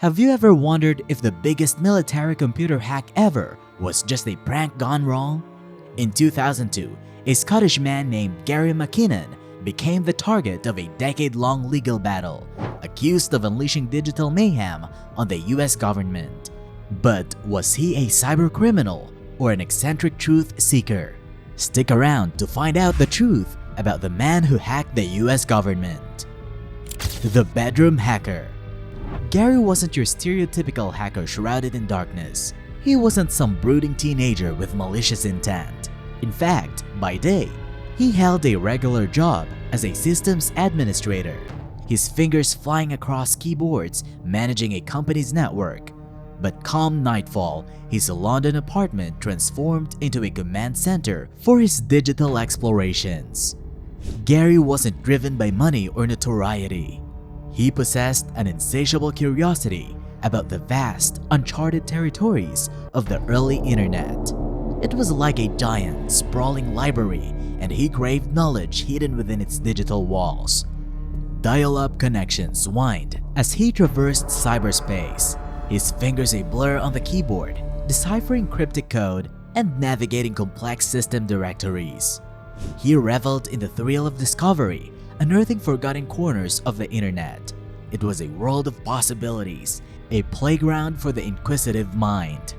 Have you ever wondered if the biggest military computer hack ever was just a prank gone wrong? In 2002, a Scottish man named Gary McKinnon became the target of a decade-long legal battle, accused of unleashing digital mayhem on the US government. But was he a cybercriminal or an eccentric truth seeker? Stick around to find out the truth about the man who hacked the US government. The Bedroom Hacker. Gary wasn't your stereotypical hacker shrouded in darkness. He wasn't some brooding teenager with malicious intent. In fact, by day, he held a regular job as a systems administrator, his fingers flying across keyboards managing a company's network. But come nightfall, his London apartment transformed into a command center for his digital explorations. Gary wasn't driven by money or notoriety. He possessed an insatiable curiosity about the vast, uncharted territories of the early internet. It was like a giant, sprawling library, and he craved knowledge hidden within its digital walls. Dial-up connections whined as he traversed cyberspace, his fingers a blur on the keyboard, deciphering cryptic code and navigating complex system directories. He reveled in the thrill of discovery, unearthing forgotten corners of the internet. It was a world of possibilities, a playground for the inquisitive mind.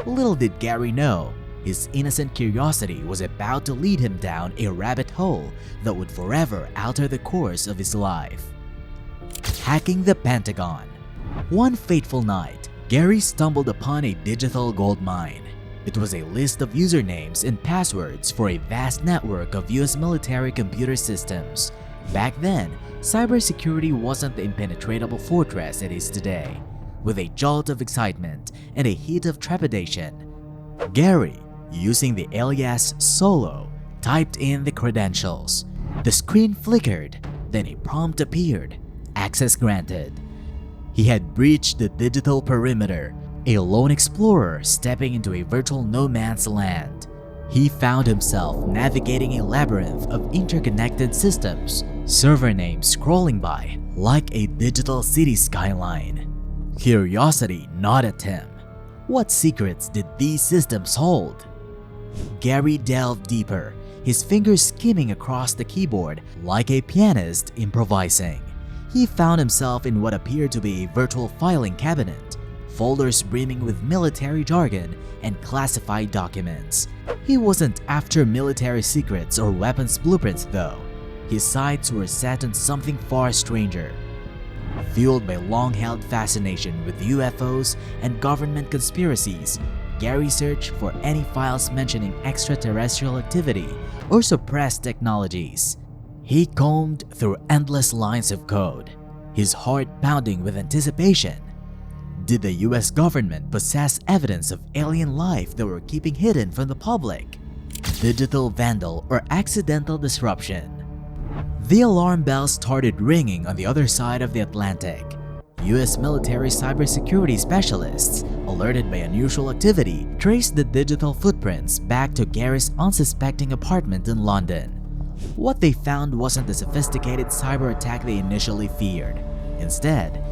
Little did Gary know, his innocent curiosity was about to lead him down a rabbit hole that would forever alter the course of his life. Hacking the Pentagon. One fateful night, Gary stumbled upon a digital gold mine. It was a list of usernames and passwords for a vast network of US military computer systems. Back then, cybersecurity wasn't the impenetrable fortress it is today. With a jolt of excitement and a hit of trepidation, Gary, using the alias Solo, typed in the credentials. The screen flickered, then a prompt appeared. Access granted. He had breached the digital perimeter, a lone explorer stepping into a virtual no man's land. He found himself navigating a labyrinth of interconnected systems, server names scrolling by like a digital city skyline. Curiosity gnawed at him. What secrets did these systems hold? Gary delved deeper, his fingers skimming across the keyboard like a pianist improvising. He found himself in what appeared to be a virtual filing cabinet, folders brimming with military jargon and classified documents. He wasn't after military secrets or weapons blueprints though. His sights were set on something far stranger. Fueled by long-held fascination with UFOs and government conspiracies, Gary searched for any files mentioning extraterrestrial activity or suppressed technologies. He combed through endless lines of code, his heart pounding with anticipation. Did the US government possess evidence of alien life that were keeping hidden from the public? Digital vandal or accidental disruption? The alarm bells started ringing on the other side of the Atlantic. US military cybersecurity specialists, alerted by unusual activity, traced the digital footprints back to Gary's unsuspecting apartment in London. What they found wasn't the sophisticated cyber attack they initially feared. Instead,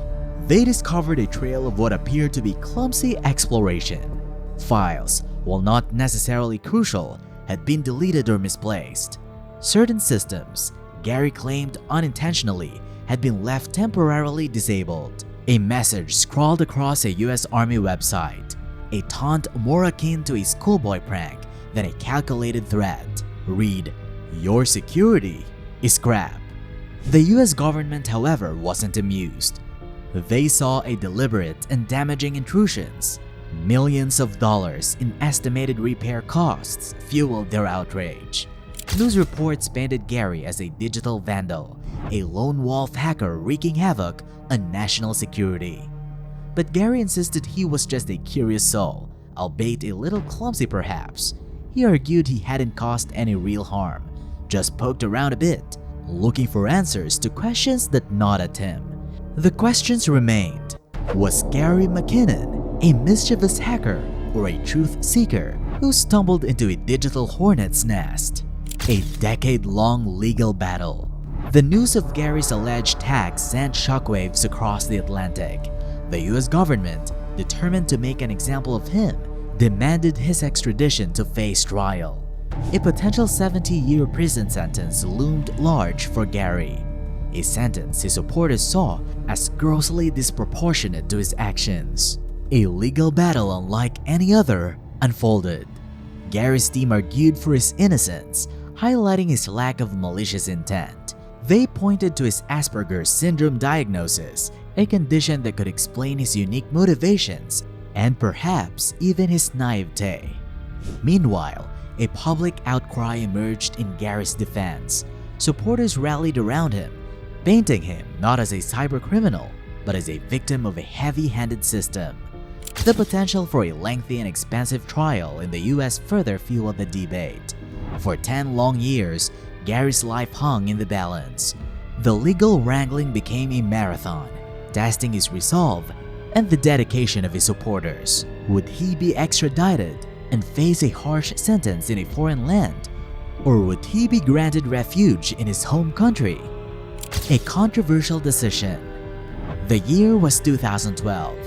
they discovered a trail of what appeared to be clumsy exploration. Files, while not necessarily crucial, had been deleted or misplaced. Certain systems, Gary claimed unintentionally, had been left temporarily disabled. A message scrawled across a US Army website, a taunt more akin to a schoolboy prank than a calculated threat. Read, "Your security is crap." The US government, however, wasn't amused. They saw a deliberate and damaging intrusions. Millions of dollars in estimated repair costs fueled their outrage. News reports painted Gary as a digital vandal, a lone wolf hacker wreaking havoc on national security. But Gary insisted he was just a curious soul, albeit a little clumsy perhaps. He argued he hadn't caused any real harm, just poked around a bit, looking for answers to questions that gnawed at him. The questions remained. Was Gary McKinnon a mischievous hacker or a truth seeker who stumbled into a digital hornet's nest? A decade-long legal battle. The news of Gary's alleged hack sent shockwaves across the Atlantic. The US government, determined to make an example of him, demanded his extradition to face trial. A potential 70-year prison sentence loomed large for Gary, a sentence his supporters saw as grossly disproportionate to his actions. A legal battle unlike any other unfolded. Gary's team argued for his innocence, highlighting his lack of malicious intent. They pointed to his Asperger's syndrome diagnosis, a condition that could explain his unique motivations and perhaps even his naivete. Meanwhile, a public outcry emerged in Gary's defense. Supporters rallied around him, painting him not as a cybercriminal, but as a victim of a heavy-handed system. The potential for a lengthy and expensive trial in the US further fueled the debate. For 10 long years, Gary's life hung in the balance. The legal wrangling became a marathon, testing his resolve and the dedication of his supporters. Would he be extradited and face a harsh sentence in a foreign land, or would he be granted refuge in his home country? A controversial decision. The year was 2012.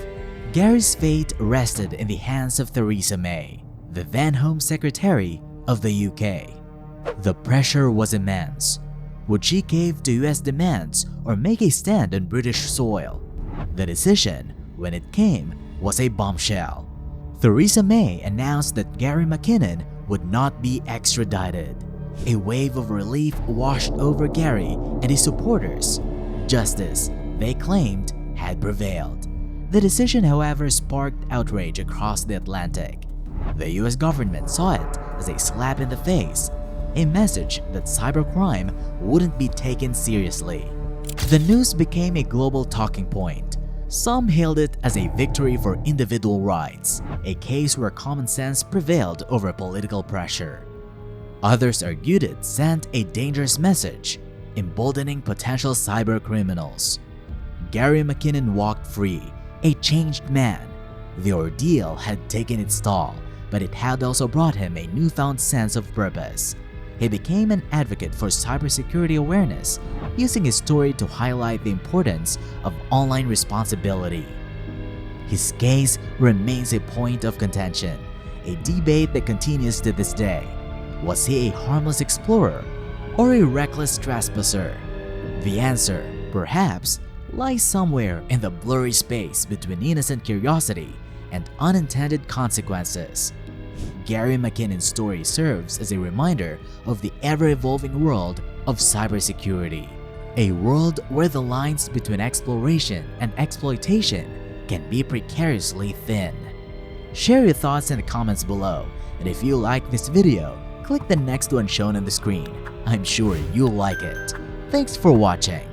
Gary's fate rested in the hands of Theresa May, the then Home Secretary of the UK. The pressure was immense. Would she cave to US demands or make a stand on British soil? The decision, when it came, was a bombshell. Theresa May announced that Gary McKinnon would not be extradited. A wave of relief washed over Gary and his supporters. Justice, they claimed, had prevailed. The decision, however, sparked outrage across the Atlantic. The US government saw it as a slap in the face, a message that cybercrime wouldn't be taken seriously. The news became a global talking point. Some hailed it as a victory for individual rights, a case where common sense prevailed over political pressure. Others argued it sent a dangerous message, emboldening potential cybercriminals. Gary McKinnon walked free, a changed man. The ordeal had taken its toll, but it had also brought him a newfound sense of purpose. He became an advocate for cybersecurity awareness, using his story to highlight the importance of online responsibility. His case remains a point of contention, a debate that continues to this day. Was he a harmless explorer or a reckless trespasser? The answer, perhaps, lies somewhere in the blurry space between innocent curiosity and unintended consequences. Gary McKinnon's story serves as a reminder of the ever-evolving world of cybersecurity, a world where the lines between exploration and exploitation can be precariously thin. Share your thoughts in the comments below, and if you like this video, click the next one shown on the screen. I'm sure you'll like it. Thanks for watching.